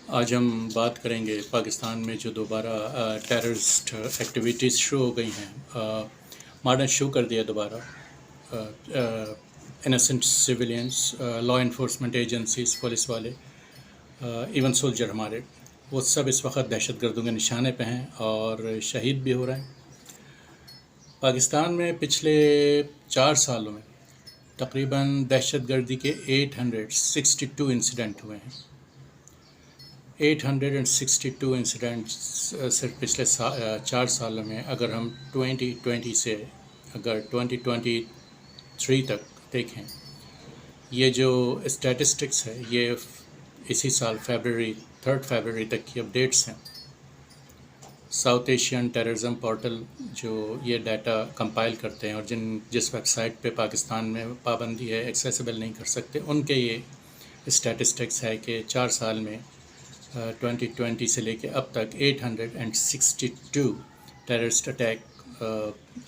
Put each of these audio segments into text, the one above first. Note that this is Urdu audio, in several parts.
آج ہم بات کریں گے پاکستان میں جو دوبارہ ٹیررسٹ ایکٹیویٹیز شروع ہو گئی ہیں، مارڈن شروع کر دیا دوبارہ. Innocent civilians, law enforcement agencies, police والے، ایون سولجر ہمارے، وہ سب اس وقت دہشت گردوں کے نشانے پہ ہیں اور شہید بھی ہو رہے ہیں. پاکستان میں پچھلے 4 سالوں میں تقریباً دہشت گردی کے 862 انسیڈنٹ ہوئے ہیں. 862 انسیڈنٹس صرف پچھلے 4 سالوں میں. اگر ہم 2020 سے اگر 2023 تک دیکھیں، یہ جو اسٹیٹسٹکس ہے یہ اسی سال 3 فیبرری تک کی اپڈیٹس ہیں. ساؤتھ ایشین ٹیررزم پورٹل جو یہ ڈیٹا کمپائل کرتے ہیں اور جس ویب سائٹ پہ پاکستان میں پابندی ہے، ایکسیسیبل نہیں کر سکتے، ان کے یہ اسٹیٹسٹکس ہے کہ 4 سال میں 2020 سے لے کے اب تک 862 ٹیررسٹ اٹیک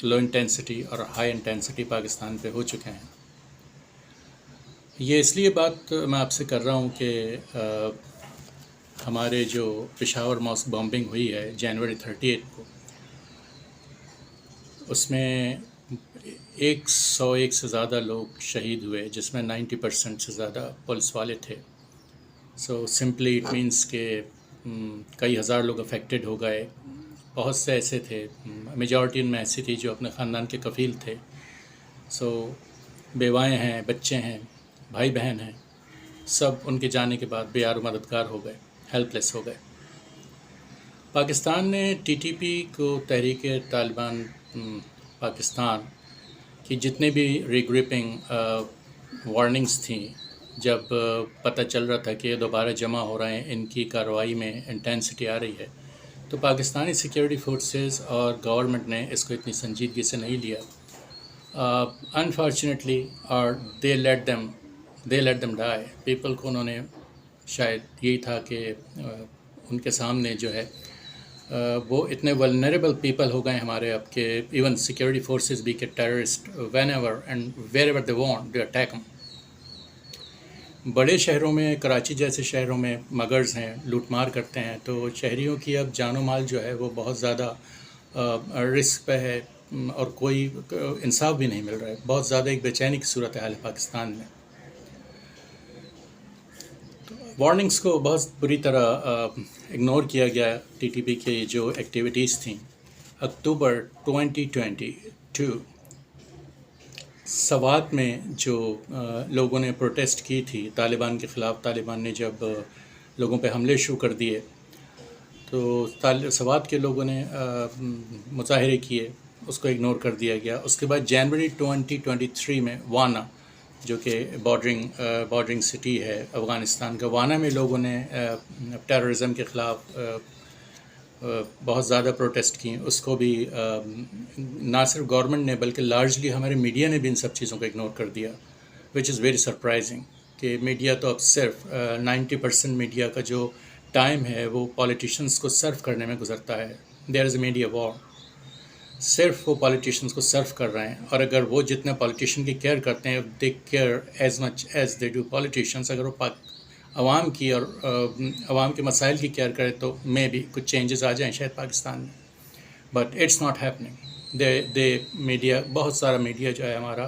لو انٹینسٹی اور ہائی انٹینسٹی پاکستان پہ ہو چکے ہیں. یہ اس لیے بات میں آپ سے کر رہا ہوں کہ ہمارے جو پشاور ماسک بامبنگ ہوئی ہے جنوری 38 کو، اس میں 101 سے زیادہ لوگ شہید ہوئے، جس میں 90% سے زیادہ پولیس والے تھے. سو سمپلی اٹ مینس کہ کئی ہزار لوگ افیکٹڈ ہو گئے. بہت سے ایسے تھے، میجورٹی ان میں ایسی تھی جو اپنے خاندان کے کفیل تھے. سو بیوائیں ہیں، بچے ہیں، بھائی بہن ہیں، سب ان کے جانے کے بعد بے یار و مددگار ہو گئے، ہیلپ لیس ہو گئے. پاکستان نے ٹی ٹی پی کو، تحریک طالبان پاکستان کی جتنے بھی ریگریپنگ وارننگز تھیں، جب پتہ چل رہا تھا کہ یہ دوبارہ جمع ہو رہے ہیں، ان کی کارروائی میں انٹینسٹی آ رہی ہے، تو پاکستانی سیکیورٹی فورسز اور گورنمنٹ نے اس کو اتنی سنجیدگی سے نہیں لیا. انفارچونیٹلی اور they let them dye. People کو انہوں نے، شاید یہی تھا کہ ان کے سامنے جو ہے وہ اتنے ولنریبل پیپل ہو گئے ہمارے اب کہ ایون سیکیورٹی فورسز بھی کہ terrorist when ever and where ever they want they attack them. بڑے شہروں میں، کراچی جیسے شہروں میں مگرز ہیں، لوٹ مار کرتے ہیں، تو شہریوں کی اب جان و مال جو ہے وہ بہت زیادہ رسک پہ ہے اور کوئی انصاف بھی نہیں مل رہا ہے. بہت زیادہ ایک بے چینی کی صورتحال ہے پاکستان میں. وارننگز کو بہت بری طرح اگنور کیا گیا. ٹی ٹی پی کی جو ایکٹیویٹیز تھیں، اکتوبر 2022 سوات میں جو لوگوں نے پروٹیسٹ کی تھی طالبان کے خلاف، طالبان نے جب لوگوں پہ حملے شروع کر دیے تو سوات کے لوگوں نے مظاہرے کیے، اس کو اگنور کر دیا گیا. اس کے بعد جنوری 2023 میں وانا، جو کہ بارڈرنگ سٹی ہے افغانستان کا، وانا میں لوگوں نے ٹیررزم کے خلاف بہت زیادہ پروٹیسٹ کی. اس کو بھی نہ صرف گورنمنٹ نے بلکہ لارجلی ہمارے میڈیا نے بھی ان سب چیزوں کو اگنور کر دیا، وچ از ویری سرپرائزنگ کہ میڈیا تو اب صرف 90% میڈیا کا جو ٹائم ہے وہ پالیٹیشنز کو سرو کرنے میں گزرتا ہے. دیر از اے میڈیا وار. صرف وہ پالیٹیشنز کو سرو کر رہے ہیں، اور اگر وہ جتنے پالیٹیشین کی کیئر کرتے ہیں، they care as much as they do politicians, اگر وہ عوام کی اور عوام کے مسائل کی کیئر کرے تو میں بھی کچھ چینجز آ جائیں شاید پاکستان میں. But it's not happening. The media, بہت سارا میڈیا جو ہے ہمارا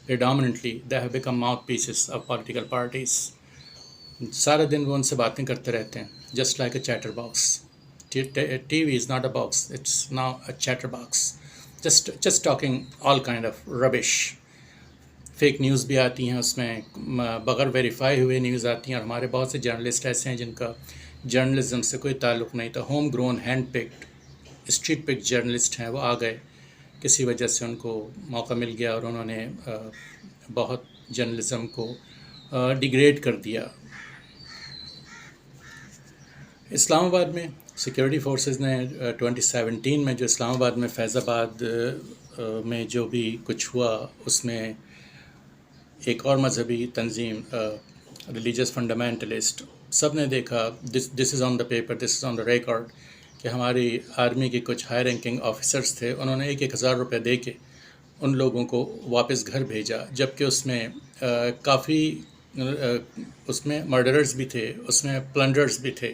predominantly they have become mouthpieces of political parties. سارا دن وہ ان سے باتیں کرتے رہتے ہیں، just like a chatter box. TV is not a box, it's now a chatter box. Just talking all kind of rubbish. Fake news بھی آتی ہیں اس میں، بغیر ویریفائی ہوئے نیوز آتی ہیں. اور ہمارے بہت سے جرنلسٹ ایسے ہیں جن کا جرنلزم سے کوئی تعلق نہیں تھا، home grown hand picked street pick journalist ہیں، وہ آ گئے، کسی وجہ سے ان کو موقع مل گیا اور انہوں نے بہت جرنلزم کو ڈیگریڈ کر دیا. اسلام آباد میں سیکیورٹی فورسز نے 2017 میں جو اسلام آباد میں فیض آباد میں جو بھی کچھ ہوا، اس میں ایک اور مذہبی تنظیم ریلیجس فنڈامنٹلسٹ، سب نے دیکھا، دس از آن the paper, this is on the record, کہ ہماری آرمی کے کچھ ہائی رینکنگ آفیسرز تھے، انہوں نے 1,000 روپے دے کے ان لوگوں کو واپس گھر بھیجا، جبکہ اس میں کافی اس میں مرڈررز بھی تھے، اس میں پلنڈرز بھی تھے،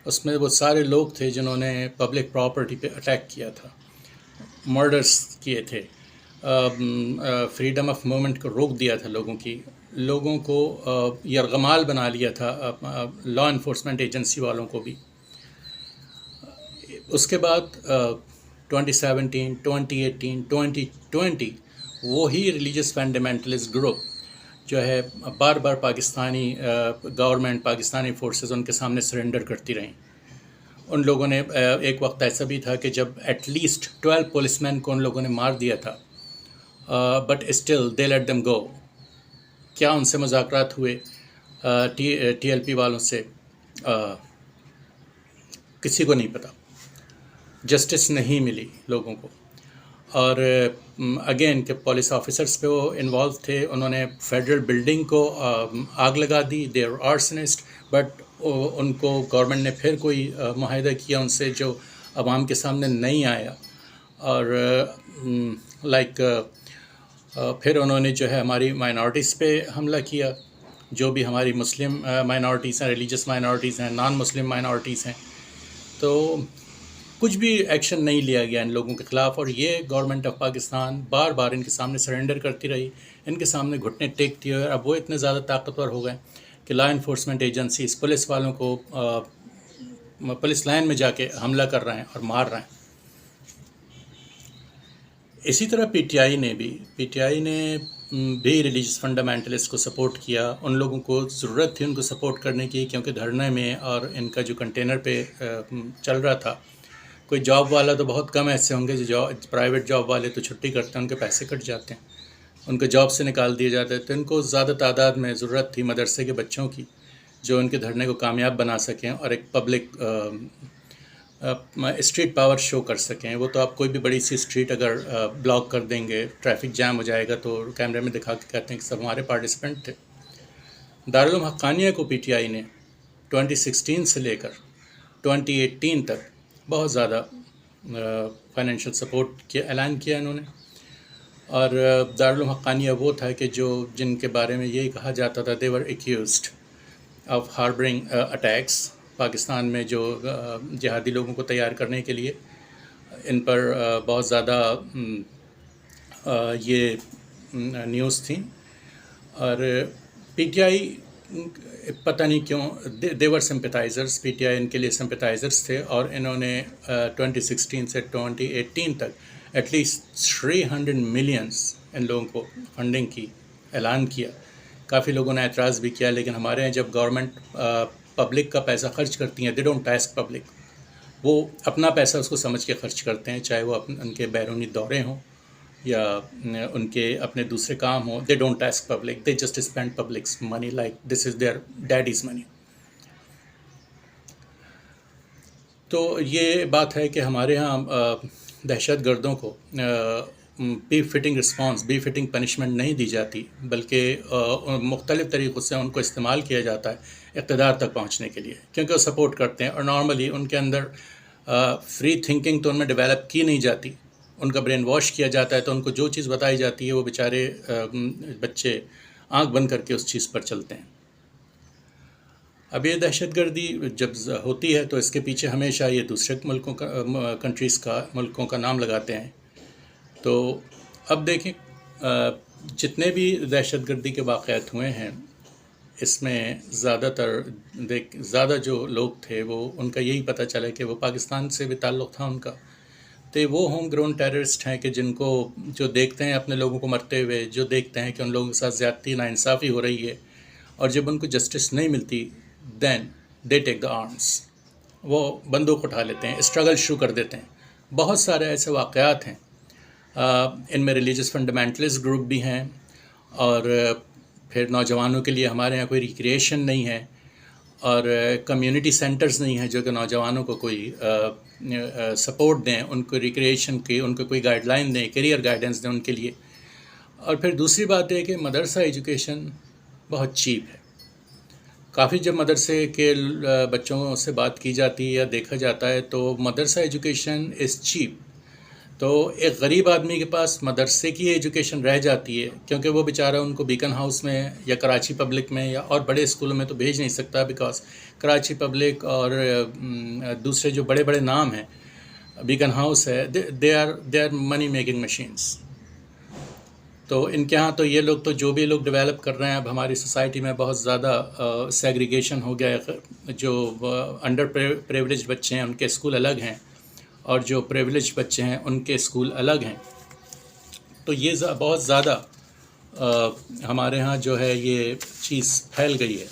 اس میں وہ سارے لوگ تھے جنہوں نے پبلک پراپرٹی پہ اٹیک کیا تھا، مرڈرز کیے تھے، فریڈم آف موومنٹ کو روک دیا تھا، لوگوں کو یرغمال بنا لیا تھا، لا انفورسمنٹ ایجنسی والوں کو بھی۔ اس کے بعد 2017، 2018، 2020 وہی ریلیجس فنڈامنٹلسٹ گروپ جو ہے بار بار Pakistani government, Pakistani forces in کے سامنے سرنڈر کرتی رہیں۔ ان لوگوں نے ایک وقت ایسا بھی تھا کہ جب ایٹ لیسٹ 12 پولیس مین کو ان لوگوں نے مار دیا تھا، but still they let them go. کیا ان سے مذاکرات ہوئے ٹی ایل پی والوں سے؟ کسی کو نہیں پتہ، جسٹس نہیں ملی لوگوں کو۔ اور اگین کہ پولیس آفیسرس پہ وہ انوالو تھے، انہوں نے فیڈرل بلڈنگ کو آگ لگا دی، دے آر آرسنسٹ، بٹ ان کو گورنمنٹ نے پھر کوئی معاہدہ کیا ان سے جو عوام کے سامنے نہیں آیا۔ اور پھر انہوں نے جو ہے ہماری مائنورٹیز پہ حملہ کیا، جو بھی ہماری مسلم مائنورٹیز ہیں، ریلیجس مائنورٹیز ہیں، نان مسلم مائنورٹیز ہیں، تو کچھ بھی ایکشن نہیں لیا گیا ان لوگوں کے خلاف۔ اور یہ گورنمنٹ آف پاکستان بار بار ان کے سامنے سرنڈر کرتی رہی، ان کے سامنے گھٹنے ٹیکتی ہوئے۔ اب وہ اتنے زیادہ طاقتور ہو گئے کہ لا انفورسمنٹ ایجنسیز پولیس والوں کو پولیس لائن میں جا کے حملہ کر رہے ہیں اور مار رہے ہیں۔ اسی طرح پی ٹی آئی نے بھی ریلیجس فنڈامنٹلسٹ کو سپورٹ کیا۔ ان لوگوں کو ضرورت تھی ان کو سپورٹ کرنے کی، کیونکہ دھرنے میں اور ان کا جو کنٹینر پہ چل رہا تھا، کوئی جاب والا تو بہت کم ایسے ہوں گے جو پرائیویٹ جاب والے تو چھٹی کرتے ہیں، ان کے پیسے کٹ جاتے ہیں، ان کو جاب سے نکال دیے جاتے ہیں۔ تو ان کو زیادہ تعداد میں ضرورت تھی مدرسے کے بچوں کی، جو ان کے دھرنے کو کامیاب بنا سکیں اور ایک پبلک اسٹریٹ پاور شو کر سکیں۔ وہ تو آپ کوئی بھی بڑی سی اسٹریٹ اگر بلاک کر دیں گے، ٹریفک جام ہو جائے گا، تو کیمرے میں دکھا کے کہتے ہیں کہ سب ہمارے پارٹیسپینٹ تھے۔ دارالعلوم حقانیہ کو پی ٹی آئی نے 2016 سے لے کر 2018 تک بہت زیادہ فائنینشیل سپورٹ کے اعلان کیا انہوں نے۔ اور دارالعلوم حقانیہ وہ تھا کہ جن کے بارے میں یہی کہا جاتا تھا they were accused of harboring attacks، Pakistan میں جو جہادی لوگوں کو تیار کرنے کے لیے ان پر بہت زیادہ یہ نیوز تھیں۔ اور پی ٹی آئی پتہ نہیں کیوں they were sympathizers، P T I ان کے لیے sympathizers تھے، اور انہوں نے 2016 سے 2018 تک ایٹ لیسٹ 300 ملینس ان لوگوں کو فنڈنگ کی اعلان کیا۔ کافی لوگوں نے اعتراض بھی کیا، لیکن ہمارے ہیں جب گورنمنٹ پبلک کا پیسہ خرچ کرتی ہیں، دے ڈونٹ ٹیکس پبلک، وہ اپنا پیسہ اس کو سمجھ کے خرچ کرتے ہیں، چاہے وہ ان کے بیرونی دورے ہوں یا ان کے اپنے دوسرے کام ہوں۔ They don't tax public, they just spend public's money like this is their daddy's money. تو یہ بات ہے کہ ہمارے ہاں دہشت گردوں کو be fitting response, be fitting punishment نہیں دی جاتی، بلکہ مختلف طریقوں سے ان کو استعمال کیا جاتا ہے اقتدار تک پہنچنے کے لیے، کیونکہ وہ سپورٹ کرتے ہیں۔ اور نارملی ان کے اندر فری تھنکنگ تو ان میں ڈیولپ کی نہیں جاتی، ان کا برین واش کیا جاتا ہے، تو ان کو جو چیز بتائی جاتی ہے وہ بیچارے بچے آنکھ بند کر کے اس چیز پر چلتے ہیں۔ اب یہ دہشت گردی جب ہوتی ہے تو اس کے پیچھے ہمیشہ یہ دوسرے ملکوں کا نام لگاتے ہیں۔ تو اب دیکھیں جتنے بھی دہشت گردی کے واقعات ہوئے ہیں، اس میں زیادہ جو لوگ تھے وہ ان کا یہی پتہ چلا کہ وہ پاکستان سے بھی تعلق تھا ان کا، تو وہ ہوم گرون ٹیررسٹ ہیں کہ جو دیکھتے ہیں اپنے لوگوں کو مرتے ہوئے، جو دیکھتے ہیں کہ ان لوگوں کے ساتھ زیادتی ناانصافی ہو رہی ہے، اور جب ان کو جسٹس نہیں ملتی دین دے ٹیک دا آرمس، وہ بندوق اٹھا لیتے ہیں، اسٹرگل شروع کر دیتے ہیں۔ بہت سارے ایسے واقعات ہیں، ان میں ریلیجس فنڈامنٹلسٹ گروپ بھی ہیں، اور پھر نوجوانوں کے لیے ہمارے یہاں کوئی ریکریشن نہیں ہے، اور کمیونٹی سینٹرز نہیں ہیں جو کہ نوجوانوں کو کوئی سپورٹ دیں، ان کو ریکریشن کی، ان کو کوئی گائیڈ لائن دیں، کیریئر گائیڈنس دیں ان کے لیے۔ اور پھر دوسری بات ہے کہ مدرسہ ایجوکیشن بہت چیپ ہے۔ کافی جب مدرسے کے بچوں سے بات کی جاتی ہے یا دیکھا جاتا ہے تو مدرسہ ایجوکیشن از چیپ۔ تو ایک غریب آدمی کے پاس مدرسے کی ایجوکیشن رہ جاتی ہے، کیونکہ وہ بیچارہ ان کو بیکن ہاؤس میں یا کراچی پبلک میں یا اور بڑے اسکولوں میں تو بھیج نہیں سکتا، بیکاز کراچی پبلک اور دوسرے جو بڑے بڑے نام ہیں، بیکن ہاؤس ہے، they are money making machines. تو ان کے ہاں تو یہ لوگ تو جو بھی لوگ ڈیولپ کر رہے ہیں، اب ہماری سوسائٹی میں بہت زیادہ سیگریگیشن ہو گیا ہے. جو انڈر پریولیج بچے ہیں ان کے اسکول الگ ہیں، اور جو پریولیج بچے ہیں ان کے اسکول الگ ہیں. تو یہ بہت زیادہ ہمارے ہاں جو ہے یہ چیز پھیل گئی ہے.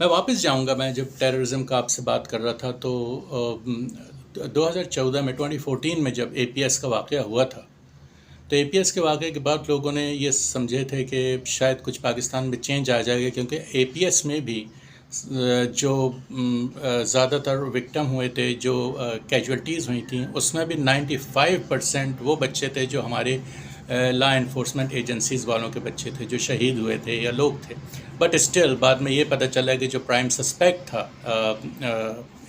میں واپس جاؤں گا. میں جب ٹیررزم کا آپ سے بات کر رہا تھا تو 2014 میں 2014 میں جب اے پی ایس کا واقعہ ہوا تھا، تو اے پی ایس کے واقعے کے بعد لوگوں نے یہ سمجھے تھے کہ شاید کچھ پاکستان میں چینج آ جائے گا، کیونکہ اے پی ایس میں بھی جو زیادہ تر وکٹم ہوئے تھے، جو کیجویلٹیز ہوئی تھیں، اس میں بھی 95% وہ بچے تھے جو ہمارے لا انفورسمنٹ ایجنسیز والوں کے بچے تھے، جو شہید ہوئے تھے یا لوگ تھے. بٹ اسٹل بعد میں یہ پتہ چلا کہ جو پرائم سسپیکٹ تھا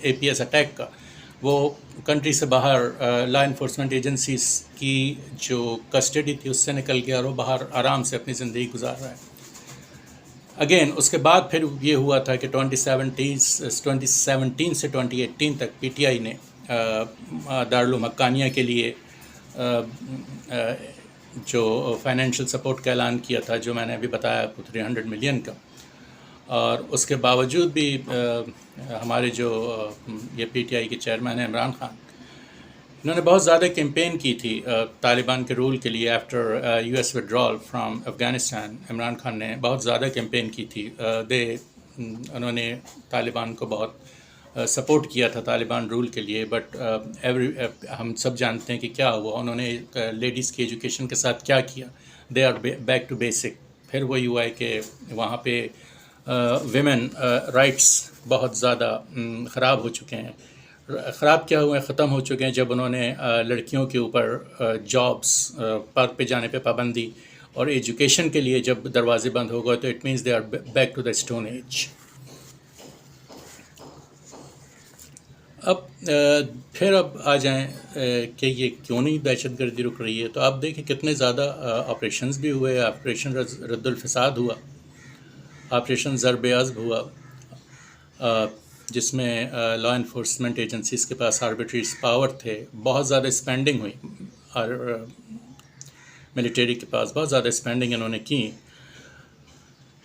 اے پی ایس اٹیک کا، وہ کنٹری سے باہر لا انفورسمنٹ ایجنسیز کی جو کسٹڈی تھی اس سے نکل گیا، اور وہ باہر آرام سے اپنی زندگی گزار رہا ہے. اگین اس کے بعد پھر یہ ہوا تھا کہ 2017 سے 2018 تک پی ٹی آئی نے دارالعلوم حقانیہ کے لیے جو فائنینشیل سپورٹ کا اعلان کیا تھا، جو میں نے ابھی بتایا آپ کو 300 ملین کا. اور اس کے باوجود بھی ہمارے جو یہ پی ٹی آئی کے چیئرمین ہیں عمران خان، انہوں نے بہت زیادہ کیمپین کی تھی طالبان کے رول کے لیے. After U S withdrawal from Afghanistan, Imran Khan نے بہت زیادہ کیمپین کی تھی. انہوں نے طالبان کو بہت سپورٹ کیا تھا طالبان رول کے لیے. بٹ ہم سب جانتے ہیں کہ کیا ہوا. انہوں نے لیڈیز کی ایجوکیشن کے ساتھ کیا کیا. They are back to basic. پھر وہی ہوا ہے کہ وہاں پہ ویمن رائٹس بہت زیادہ خراب ہو چکے ہیں. خراب کیا ہوئے ہیں، ختم ہو چکے ہیں جب انہوں نے لڑکیوں کے اوپر جابس پہ جانے پہ پابندی اور ایجوکیشن کے لیے جب دروازے بند ہو گئے، تو it means they are back to the stone age. اب پھر آ جائیں کہ یہ کیوں نہیں دہشت گردی رک رہی ہے. تو آپ دیکھیں کتنے زیادہ آپریشنز بھی ہوئے. آپریشن رد الفساد ہوا، آپریشن ضرب عزب ہوا، جس میں لا انفورسمنٹ ایجنسیز کے پاس آربیٹری پاور تھے. بہت زیادہ اسپینڈنگ ہوئی، اور ملٹری کے پاس بہت زیادہ اسپینڈنگ انہوں نے کی.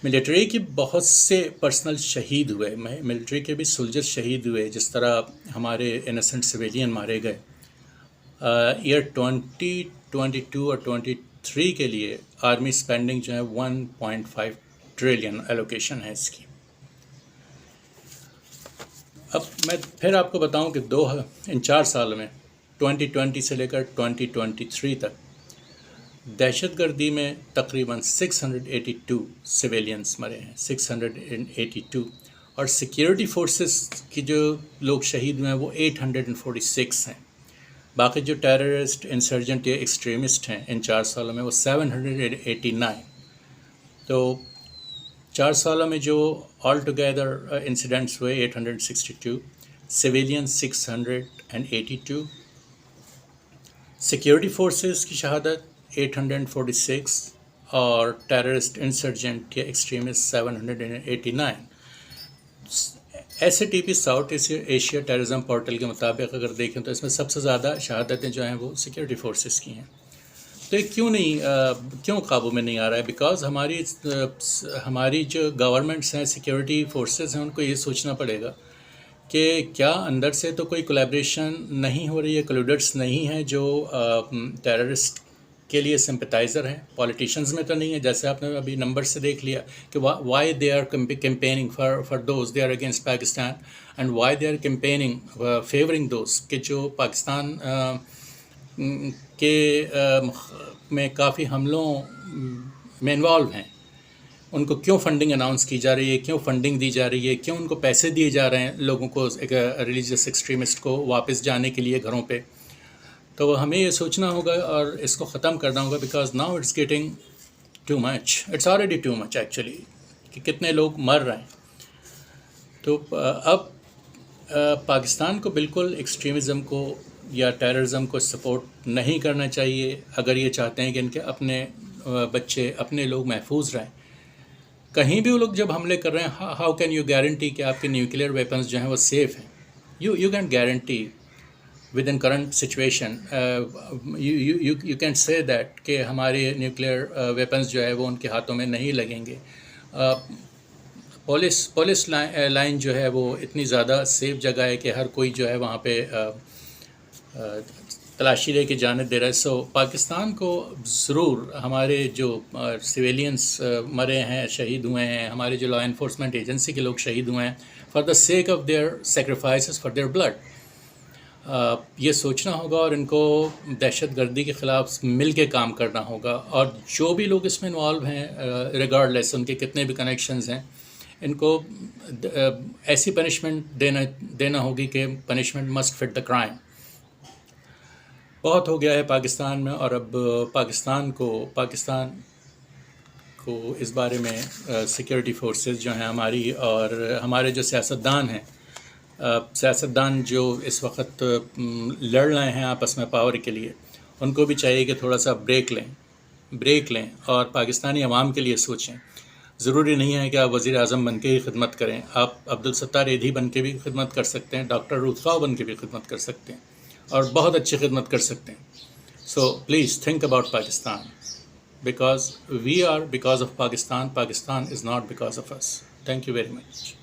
ملٹری کے بہت سے پرسنل شہید ہوئے، ملٹری کے بھی سولجر شہید ہوئے، جس طرح ہمارے انسنٹ سویلین مارے گئے. ایئر 2022 اور 23 کے لیے آرمی اسپینڈنگ جو ہے 1.5 ٹریلین ایلوکیشن ہے اس کی. اب میں پھر آپ کو بتاؤں کہ ان 4 سالوں میں 2020 سے لے کر 2023 تک دہشت گردی میں تقریباً 682 سویلینس مرے ہیں، 682. اور سیکیورٹی فورسز کی جو لوگ شہید ہوئے ہیں وہ 846 ہیں. باقی جو ٹیررسٹ، انسرجنٹ یا ایکسٹریمسٹ ہیں ان 4 سالوں میں وہ 789. تو 4 سالوں میں جو آل ٹوگیدر انسیڈنٹس ہوئے 862، سویلین 682، سیکیورٹی فورسز کی شہادت 846، اور ٹیررسٹ، انسرجنٹ یا extremist 789. S A T P south Asia terrorism portal کے مطابق اگر دیکھیں تو اس میں سب سے زیادہ شہادتیں جو ہیں وہ سیکیورٹی فورسز کی ہیں. تو یہ کیوں قابو میں نہیں آ رہا ہے؟ بیکاز ہماری جو گورنمنٹس ہیں، سیکیورٹی فورسز ہیں، ان کو یہ سوچنا پڑے گا کہ کیا اندر سے تو کوئی کولیبریشن نہیں ہو رہی ہے، کلوڈرس نہیں ہیں جو ٹیررسٹ کے لیے سمپتائزر ہیں. پولیٹیشنز میں تو نہیں ہے، جیسے آپ نے ابھی نمبر سے دیکھ لیا کہ why they are campaigning for those they are against Pakistan, and why they are campaigning favoring those کہ جو پاکستان کے میں کافی حملوں میں انوالو ہیں. ان کو کیوں فنڈنگ اناؤنس کی جا رہی ہے، کیوں فنڈنگ دی جا رہی ہے، کیوں ان کو پیسے دیے جا رہے ہیں لوگوں کو، ایک ریلیجیس ایکسٹریمسٹ کو واپس جانے کے لیے گھروں پہ. تو ہمیں یہ سوچنا ہوگا اور اس کو ختم کرنا ہوگا، because now it's getting too much, it's already too much actually, کہ کتنے لوگ مر رہے ہیں. تو اب پاکستان کو بالکل ایکسٹریمزم کو یا ٹیررزم کو سپورٹ نہیں کرنا چاہیے اگر یہ چاہتے ہیں کہ ان کے اپنے بچے اپنے لوگ محفوظ رہیں. کہیں بھی وہ لوگ جب حملے کر رہے ہیں، ہاؤ کین یو گارنٹی کہ آپ کے نیوکلیئر ویپنز جو ہیں وہ سیف ہیں؟ You can guarantee with in current situation, you can say that کہ ہمارے نیوکلیئر ویپنز جو ہے وہ ان کے ہاتھوں میں نہیں لگیں گے. پولیس لائن جو ہے وہ اتنی زیادہ سیف جگہ ہے کہ ہر کوئی جو ہے وہاں پہ تلاشی لے کے جانے دے رہا ہے. سو پاکستان کو ضرور ہمارے جو سویلینس مرے ہیں، شہید ہوئے ہیں، ہمارے جو لا انفورسمنٹ ایجنسی کے لوگ شہید ہوئے ہیں، for the sake of their sacrifices for their blood, یہ سوچنا ہوگا اور ان کو دہشت گردی کے خلاف مل کے کام کرنا ہوگا. اور جو بھی لوگ اس میں انوالو ہیں، ریگارڈ لیس ان کے کتنے بھی کنیکشنز ہیں، ان کو ایسی پنشمنٹ دینا ہوگی کہ punishment must fit the crime. بہت ہو گیا ہے پاکستان میں، اور اب پاکستان کو اس بارے میں سیکیورٹی فورسز جو ہیں ہماری اور ہمارے جو سیاستدان جو اس وقت لڑ رہے ہیں آپس میں پاور کے لیے، ان کو بھی چاہیے کہ تھوڑا سا بریک لیں اور پاکستانی عوام کے لیے سوچیں. ضروری نہیں ہے کہ آپ وزیر اعظم بن کے ہی خدمت کریں، آپ عبدالستار ایدھی بن کے بھی خدمت کر سکتے ہیں، ڈاکٹر روت خواہ بن کے بھی خدمت کر سکتے ہیں، اور بہت اچھی خدمت کر سکتے ہیں. So please think about Pakistan, because we are because of Pakistan. Pakistan is not because of us. Thank you very much.